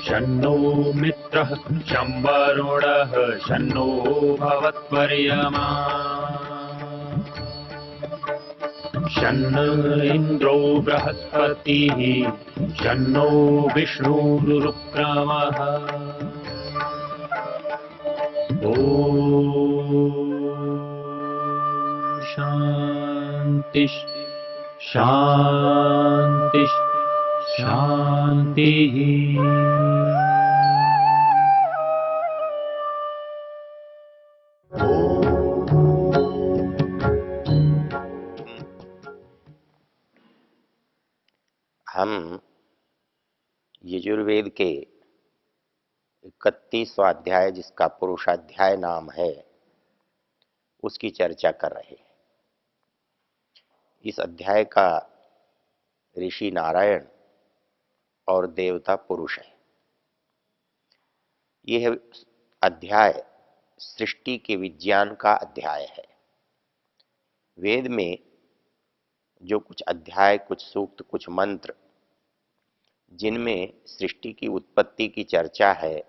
शन्नो मित्रः शं वरुणः शन्नो भवत्वर्यमा शन्न इन्द्रो बृहस्पतिः शन्नो विष्णुरुक्रमः ॐ शान्ति शान्ति शान्तिः। हम यजुर्वेद के 31वां अध्याय, जिसका पुरुषाध्याय नाम है, उसकी चर्चा कर रहे हैं। इस अध्याय का ऋषि नारायण और देवता पुरुष है। यह अध्याय सृष्टि के विज्ञान का अध्याय है। वेद में जो कुछ अध्याय, कुछ सूक्त, कुछ मंत्र जिनमें सृष्टि की उत्पत्ति की चर्चा है,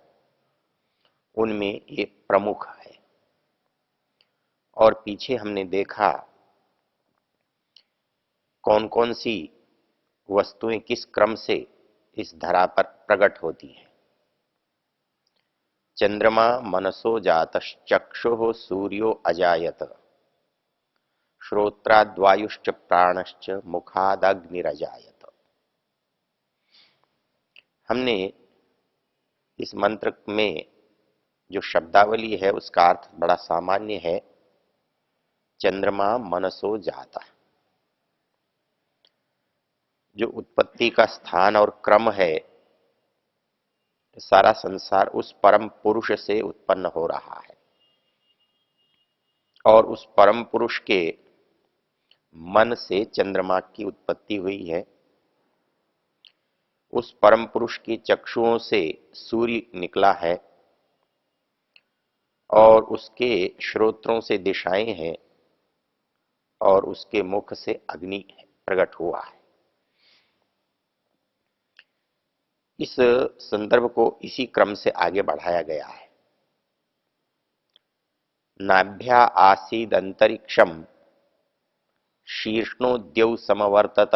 उनमें ये प्रमुख है। और पीछे हमने देखा कौन कौन सी वस्तुएं किस क्रम से इस धरा पर प्रकट होती हैं। चंद्रमा मनसो जातश्चक्षुः सूर्यो अजायत श्रोत्राद्वायुश्च प्राणश्च मुखादग्निरजायत। हमने इस मंत्र में जो शब्दावली है उसका अर्थ बड़ा सामान्य है। चंद्रमा मनसो जाता, जो उत्पत्ति का स्थान और क्रम है, सारा संसार उस परम पुरुष से उत्पन्न हो रहा है। और उस परम पुरुष के मन से चंद्रमा की उत्पत्ति हुई है। उस परम पुरुष की चक्षुओं से सूर्य निकला है और उसके श्रोत्रों से दिशाएं हैं और उसके मुख से अग्नि प्रकट हुआ है। इस संदर्भ को इसी क्रम से आगे बढ़ाया गया है। नाभ्या आसीदंतरिक्षम शीर्ष्णोद्यौ समवर्तत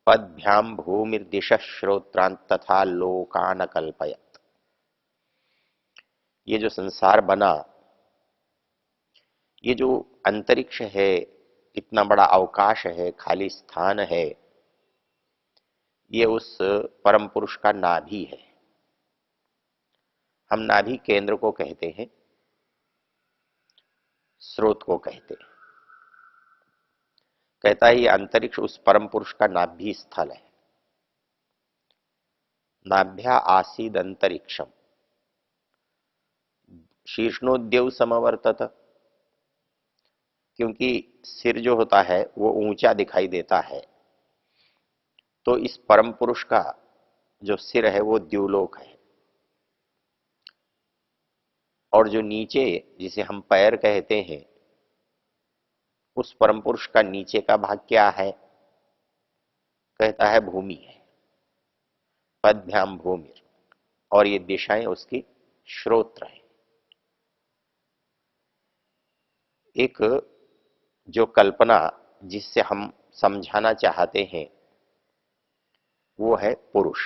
पद्भ्याम भूमिर्दिशः श्रोत्रान् तथा लोकान कल्पयत। ये जो संसार बना, ये जो अंतरिक्ष है, इतना बड़ा अवकाश है, खाली स्थान है, ये उस परम पुरुष का नाभि है। हम नाभि केंद्र को कहते हैं, स्रोत को कहते हैं। कहता है ये अंतरिक्ष उस परम पुरुष का नाभि स्थल है। नाभ्या आसीद अंतरिक्षम शीर्ष्णोद्यौ समवर्तत, क्योंकि सिर जो होता है वो ऊंचा दिखाई देता है, तो इस परम पुरुष का जो सिर है वो द्युलोक है। और जो नीचे, जिसे हम पैर कहते हैं, उस परम पुरुष का नीचे का भाग क्या है? कहता है भूमि है। पद्भ्याम भूमि, और ये दिशाएं उसकी श्रोत्र है। एक जो कल्पना जिससे हम समझाना चाहते हैं वो है पुरुष।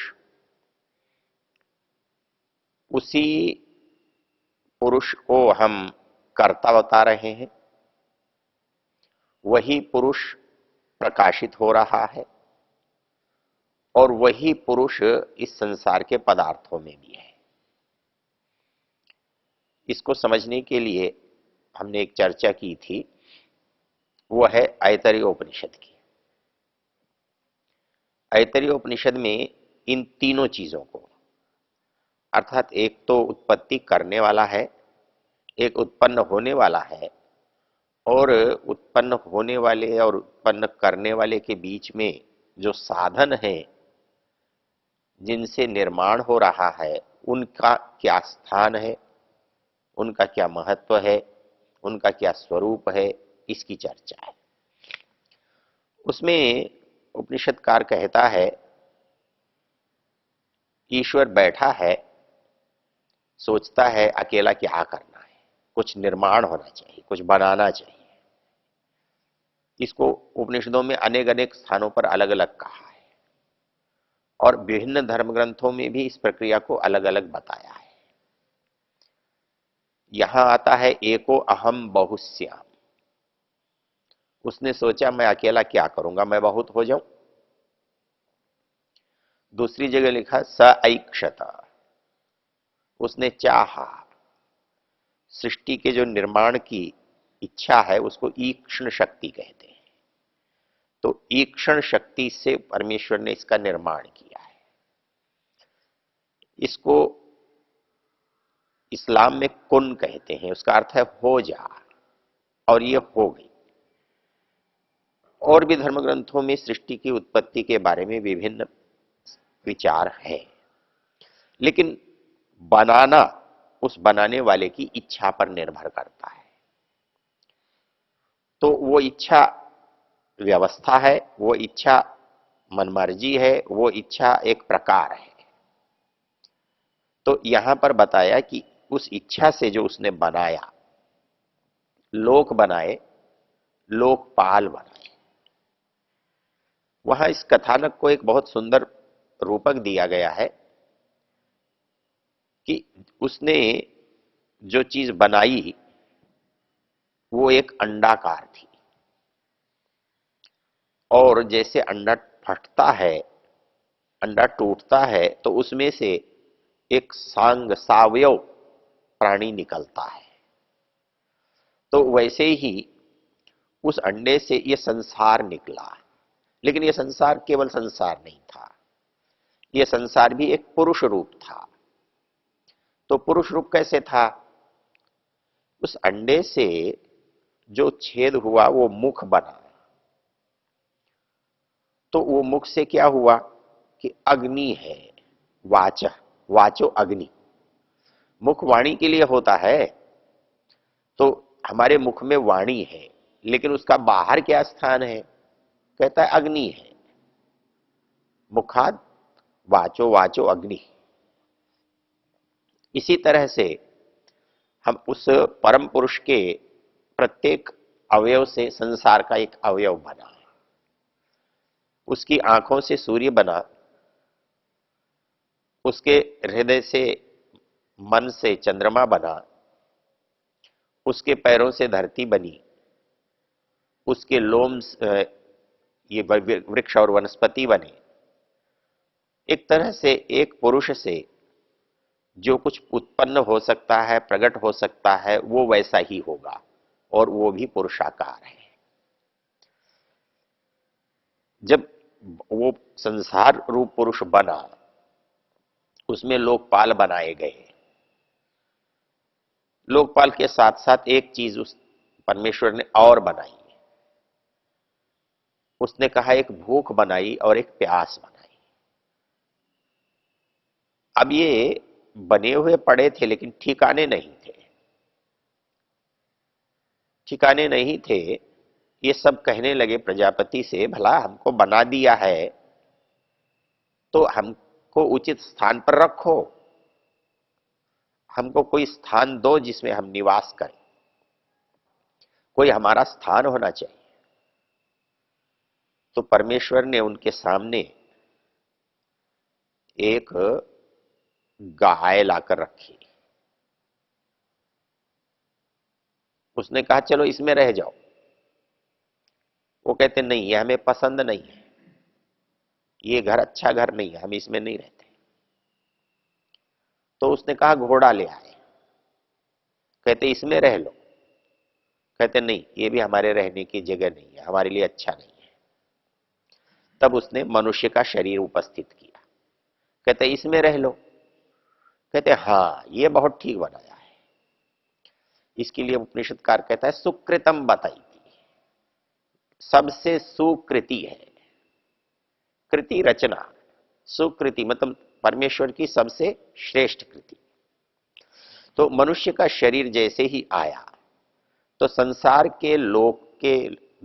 उसी पुरुष को हम कर्ता बता रहे हैं। वही पुरुष प्रकाशित हो रहा है और वही पुरुष इस संसार के पदार्थों में भी है। इसको समझने के लिए हमने एक चर्चा की थी, वो है ऐतरेय उपनिषद की। ऐतरेय उपनिषद में इन तीनों चीजों को, अर्थात एक तो उत्पत्ति करने वाला है, एक उत्पन्न होने वाला है, और उत्पन्न होने वाले और उत्पन्न करने वाले के बीच में जो साधन है जिनसे निर्माण हो रहा है, उनका क्या स्थान है, उनका क्या महत्व है, उनका क्या स्वरूप है, इसकी चर्चा है। उसमें उपनिषदकार कहता है, ईश्वर बैठा है, सोचता है अकेला क्या करना है, कुछ निर्माण होना चाहिए, कुछ बनाना चाहिए। इसको उपनिषदों में अनेक अनेक स्थानों पर अलग अलग कहा है और विभिन्न धर्म ग्रंथों में भी इस प्रक्रिया को अलग अलग बताया है। यहां आता है एको अहम बहुश्याम। उसने सोचा मैं अकेला क्या करूंगा, मैं बहुत हो जाऊं। दूसरी जगह लिखा स ऐक्षत, उसने चाहा। सृष्टि के जो निर्माण की इच्छा है उसको ईक्षण शक्ति कहते हैं। तो ईक्षण शक्ति से परमेश्वर ने इसका निर्माण किया है। इसको इस्लाम में कुन कहते हैं, उसका अर्थ है हो जा, और ये हो गई। और भी धर्म ग्रंथों में सृष्टि की उत्पत्ति के बारे में विभिन्न विचार हैं, लेकिन बनाना उस बनाने वाले की इच्छा पर निर्भर करता है। तो वो इच्छा व्यवस्था है, वो इच्छा मनमर्जी है, वो इच्छा एक प्रकार है। तो यहां पर बताया कि उस इच्छा से जो उसने बनाया, लोक बनाए, लोकपाल बनाए। वहां इस कथानक को एक बहुत सुंदर रूपक दिया गया है कि उसने जो चीज बनाई वो एक अंडाकार थी, और जैसे अंडा फटता है, अंडा टूटता है, तो उसमें से एक सांग सावयव प्राणी निकलता है। तो वैसे ही उस अंडे से ये संसार निकला। लेकिन ये संसार केवल संसार नहीं था, ये संसार भी एक पुरुष रूप था। तो पुरुष रूप कैसे था? उस अंडे से जो छेद हुआ वो मुख बना। तो वो मुख से क्या हुआ कि अग्नि है, वाच, वाचो अग्नि। मुख वाणी के लिए होता है, तो हमारे मुख में वाणी है, लेकिन उसका बाहर क्या स्थान है? कहता है अग्नि है। मुखाद वाचो वाचो अग्नि। इसी तरह से हम उस परम पुरुष के प्रत्येक अवयव से संसार का एक अवयव बना। उसकी आंखों से सूर्य बना, उसके हृदय से, मन से चंद्रमा बना, उसके पैरों से धरती बनी, उसके लोम ये वृक्ष और वनस्पति बने। एक तरह से एक पुरुष से जो कुछ उत्पन्न हो सकता है, प्रकट हो सकता है, वो वैसा ही होगा, और वो भी पुरुषाकार है। जब वो संसार रूप पुरुष बना, उसमें लोकपाल बनाए गए। लोकपाल के साथ साथ एक चीज उस परमेश्वर ने और बनाई। उसने कहा एक भूख बनाई और एक प्यास बनाई। अब ये बने हुए पड़े थे, लेकिन ठिकाने नहीं थे। ठिकाने नहीं थे। ये सब कहने लगे प्रजापति से, भला हमको बना दिया है तो हमको उचित स्थान पर रखो, हमको कोई स्थान दो जिसमें हम निवास करें, कोई हमारा स्थान होना चाहिए। तो परमेश्वर ने उनके सामने एक गाय लाकर रखी। उसने कहा चलो इसमें रह जाओ। वो कहते नहीं, ये हमें पसंद नहीं है, ये घर अच्छा घर नहीं है, हम इसमें नहीं रहते। तो उसने कहा घोड़ा ले आए। कहते इसमें रह लो। कहते नहीं, ये भी हमारे रहने की जगह नहीं है, हमारे लिए अच्छा नहीं है। तब उसने मनुष्य का शरीर उपस्थित किया। कहते इसमें रह लो। कहते हाँ, ये बहुत ठीक बनाया है। इसके लिए उपनिषदकार कहता है सुकृतम बताई थी, सबसे सुकृति है। कृति रचना, सुकृति मतलब परमेश्वर की सबसे श्रेष्ठ कृति। तो मनुष्य का शरीर जैसे ही आया, तो संसार के लोक के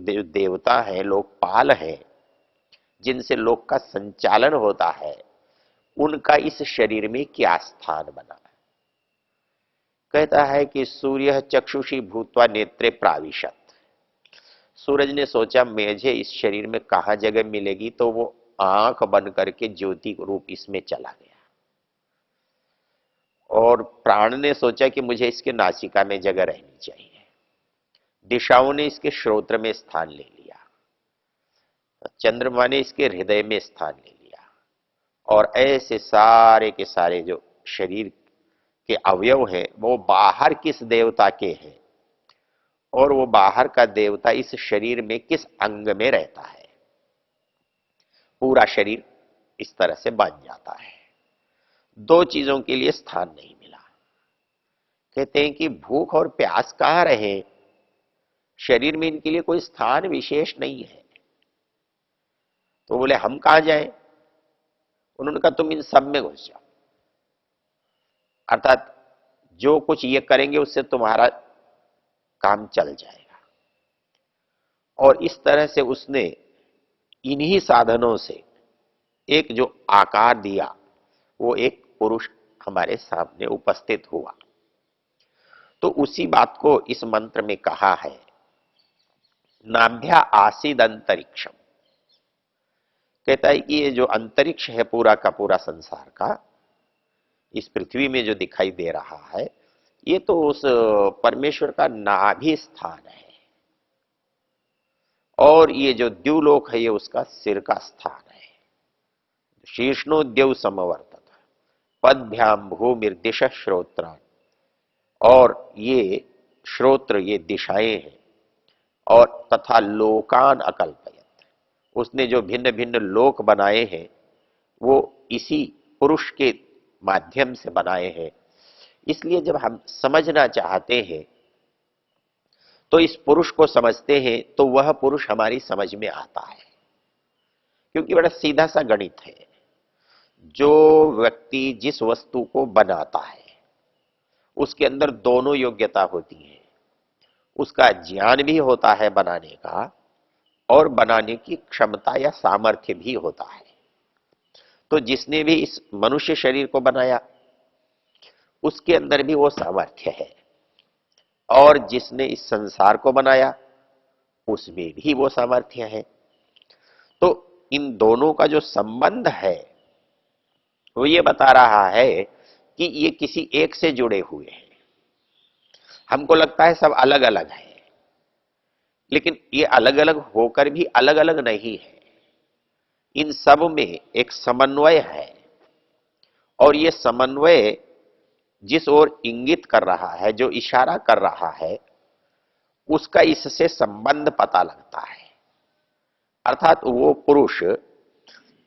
देवता हैं, लोकपाल हैं, जिनसे लोक का संचालन होता है, उनका इस शरीर में क्या स्थान बना है। कहता है कि सूर्य चक्षुषी भूत्वा नेत्रे प्राविशत। सूरज ने सोचा मुझे इस शरीर में कहां जगह मिलेगी, तो वो आंख बंद करके ज्योति रूप इसमें चला गया। और प्राण ने सोचा कि मुझे इसके नासिका में जगह रहनी चाहिए। दिशाओं ने इसके श्रोत्र में स्थान ले लिया, चंद्रमा ने इसके हृदय में स्थान ले लिया, और ऐसे सारे के सारे जो शरीर के अवयव हैं वो बाहर किस देवता के हैं, और वो बाहर का देवता इस शरीर में किस अंग में रहता है। पूरा शरीर इस तरह से बन जाता है। दो चीजों के लिए स्थान नहीं मिला। कहते हैं कि भूख और प्यास कहां रहे, शरीर में इनके लिए कोई स्थान विशेष नहीं है। तो बोले हम कहां जाएं? उन्होंने कहा तुम इन सब में घुस जाओ, अर्थात जो कुछ ये करेंगे उससे तुम्हारा काम चल जाएगा। और इस तरह से उसने इन्हीं साधनों से एक जो आकार दिया, वो एक पुरुष हमारे सामने उपस्थित हुआ। तो उसी बात को इस मंत्र में कहा है, नाभ्या आसीद अंतरिक्षम। कहता है कि ये जो अंतरिक्ष है पूरा का पूरा संसार का, इस पृथ्वी में जो दिखाई दे रहा है, ये तो उस परमेश्वर का नाभि स्थान है, और ये जो द्युलोक है ये उसका सिर का स्थान है। शीर्षणो द्यौ समवर्तत पदभ्याम भूमिर्दिश श्रोत्रान। और ये श्रोत्र ये दिशाएं हैं, और तथा लोकान अकल्पयत, उसने जो भिन्न भिन्न लोक बनाए हैं वो इसी पुरुष के माध्यम से बनाए हैं। इसलिए जब हम समझना चाहते हैं तो इस पुरुष को समझते हैं, तो वह पुरुष हमारी समझ में आता है, क्योंकि बड़ा सीधा सा गणित है। जो व्यक्ति जिस वस्तु को बनाता है उसके अंदर दोनों योग्यता होती है, उसका ज्ञान भी होता है बनाने का, और बनाने की क्षमता या सामर्थ्य भी होता है। तो जिसने भी इस मनुष्य शरीर को बनाया उसके अंदर भी वो सामर्थ्य है, और जिसने इस संसार को बनाया उसमें भी वो सामर्थ्य है। तो इन दोनों का जो संबंध है वो ये बता रहा है कि ये किसी एक से जुड़े हुए हैं। हमको लगता है सब अलग अलग है, लेकिन ये अलग अलग होकर भी अलग अलग नहीं है। इन सब में एक समन्वय है, और ये समन्वय जिस ओर इंगित कर रहा है, जो इशारा कर रहा है, उसका इससे संबंध पता लगता है। अर्थात वो पुरुष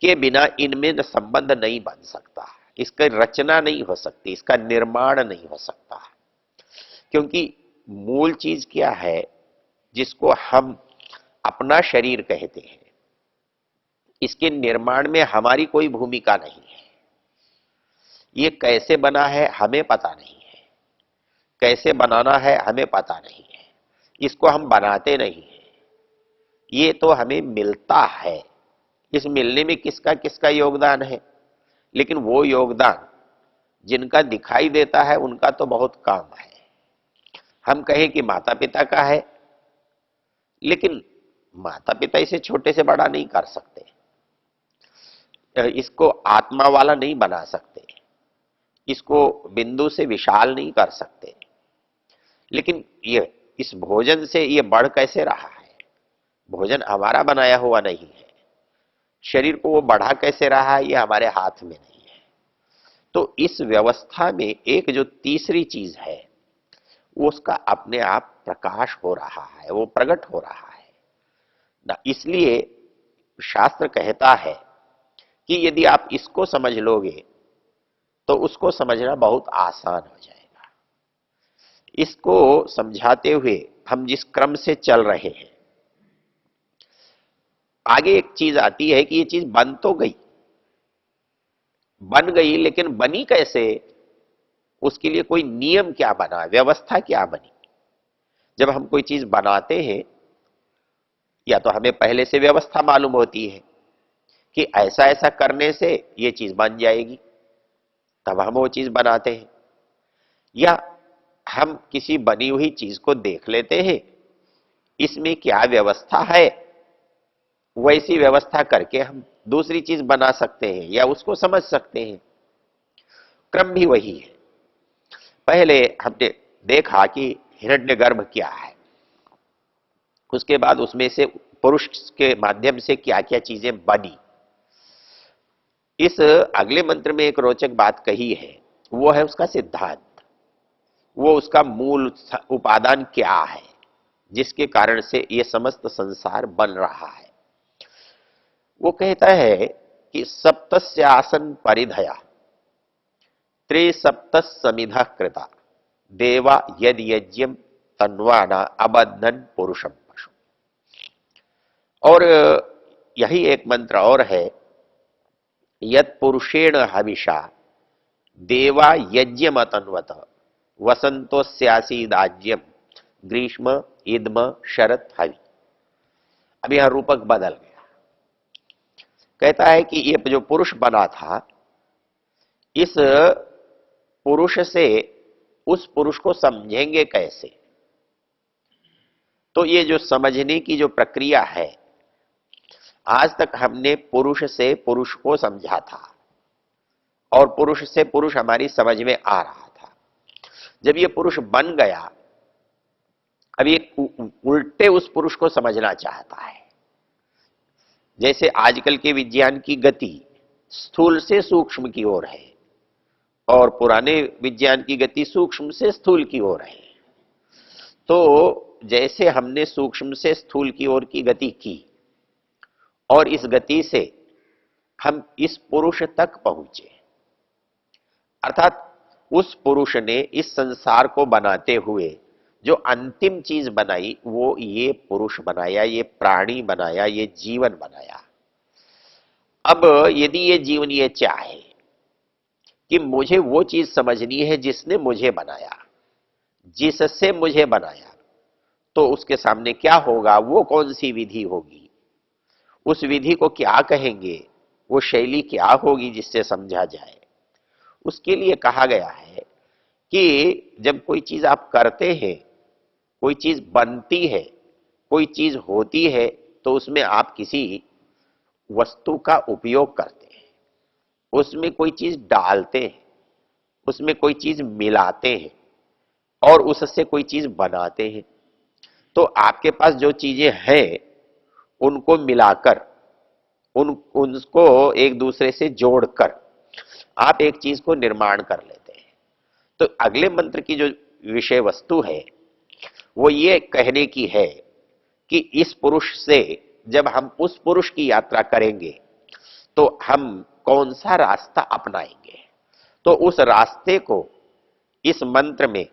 के बिना इनमें संबंध नहीं बन सकता, इसकी रचना नहीं हो सकती, इसका निर्माण नहीं हो सकता। क्योंकि मूल चीज क्या है जिसको हम अपना शरीर कहते हैं, इसके निर्माण में हमारी कोई भूमिका नहीं है। ये कैसे बना है हमें पता नहीं है, कैसे बनाना है हमें पता नहीं है, इसको हम बनाते नहीं है, ये तो हमें मिलता है। इस मिलने में किसका किसका योगदान है, लेकिन वो योगदान जिनका दिखाई देता है उनका तो बहुत कम है। हम कहें कि माता पिता का है, लेकिन माता पिता इसे छोटे से बड़ा नहीं कर सकते, इसको आत्मा वाला नहीं बना सकते, इसको बिंदु से विशाल नहीं कर सकते। लेकिन ये इस भोजन से ये बढ़ कैसे रहा है? भोजन हमारा बनाया हुआ नहीं है, शरीर को वो बढ़ा कैसे रहा है ये हमारे हाथ में नहीं है। तो इस व्यवस्था में एक जो तीसरी चीज है वो उसका अपने आप प्रकाश हो रहा है, वो प्रकट हो रहा है ना। इसलिए शास्त्र कहता है कि यदि आप इसको समझ लोगे तो उसको समझना बहुत आसान हो जाएगा। इसको समझाते हुए हम जिस क्रम से चल रहे हैं, आगे एक चीज आती है कि ये चीज बन तो गई, बन गई, लेकिन बनी कैसे? उसके लिए कोई नियम क्या बना, व्यवस्था क्या बनी? जब हम कोई चीज बनाते हैं या तो हमें पहले से व्यवस्था मालूम होती है कि ऐसा ऐसा करने से ये चीज बन जाएगी, तब हम वो चीज बनाते हैं, या हम किसी बनी हुई चीज को देख लेते हैं, इसमें क्या व्यवस्था है, वैसी व्यवस्था करके हम दूसरी चीज बना सकते हैं या उसको समझ सकते हैं। क्रम भी वही है। पहले हमने देखा कि हिरण्यगर्भ क्या है, उसके बाद उसमें से पुरुष के माध्यम से क्या क्या चीजें बनी। इस अगले मंत्र में एक रोचक बात कही है, वो है उसका सिद्धांत, वो उसका मूल उपादान क्या है जिसके कारण से ये समस्त संसार बन रहा है। वो कहता है कि सप्तस्यासन परिधया त्रिसप्त समिधा कृता देवा यद यज्ञम तन्वाना अबद्धन पुरुषम पशु। और यही एक मंत्र और है, यत पुरुषेण हविषा देवा यज्ञमतन्वत वसंतोस्यासीदाज्यम ग्रीष्म इद्म शरत हवि। अब यह रूपक बदल गया। कहता है कि ये जो पुरुष बना था, इस पुरुष से उस पुरुष को समझेंगे कैसे। तो ये जो समझने की जो प्रक्रिया है, आज तक हमने पुरुष से पुरुष को समझा था और पुरुष से पुरुष हमारी समझ में आ रहा था। जब ये पुरुष बन गया, अब ये उल्टे उस पुरुष को समझना चाहता है। जैसे आजकल के विज्ञान की गति स्थूल से सूक्ष्म की ओर है और पुराने विज्ञान की गति सूक्ष्म से स्थूल की ओर है। तो जैसे हमने सूक्ष्म से स्थूल की ओर की गति की और इस गति से हम इस पुरुष तक पहुंचे, अर्थात उस पुरुष ने इस संसार को बनाते हुए जो अंतिम चीज बनाई वो ये पुरुष बनाया, ये प्राणी बनाया, ये जीवन बनाया। अब यदि ये जीवन ये चाहे कि मुझे वो चीज समझनी है जिसने मुझे बनाया, जिससे मुझे बनाया, तो उसके सामने क्या होगा, वो कौन सी विधि होगी, उस विधि को क्या कहेंगे, वो शैली क्या होगी जिससे समझा जाए। उसके लिए कहा गया है कि जब कोई चीज आप करते हैं, कोई चीज बनती है, कोई चीज होती है, तो उसमें आप किसी वस्तु का उपयोग करते हैं, उसमें कोई चीज डालते हैं, उसमें कोई चीज मिलाते हैं और उससे कोई चीज बनाते हैं। तो आपके पास जो चीजें हैं उनको मिलाकर, उनको एक दूसरे से जोड़कर आप एक चीज को निर्माण कर लेते हैं। तो अगले मंत्र की जो विषय वस्तु है वो ये कहने की है कि इस पुरुष से जब हम उस पुरुष की यात्रा करेंगे तो हम कौन सा रास्ता अपनाएंगे। तो उस रास्ते को इस मंत्र में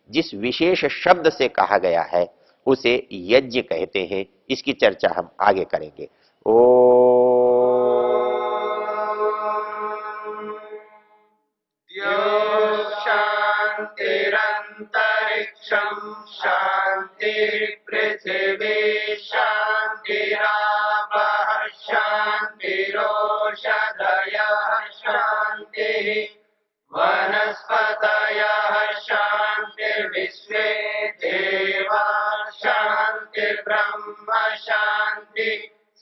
जिस विशेष शब्द से कहा गया है उसे यज्ञ कहते हैं। इसकी चर्चा हम आगे करेंगे। ओ शांतिरंतरिक्षम शांति पृथिवी शांतिरापः शांतिरोषधयः शांति वनस्पतयः शांतिर्विश्वे देवा शांति ब्रह्म शांति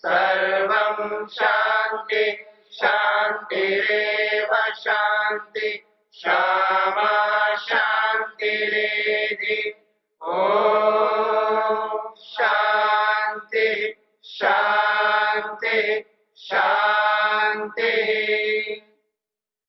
सर्वं शांति शांतिरेव शांति क्षमा शांतिरेधि। ओम शांति शांति शांति।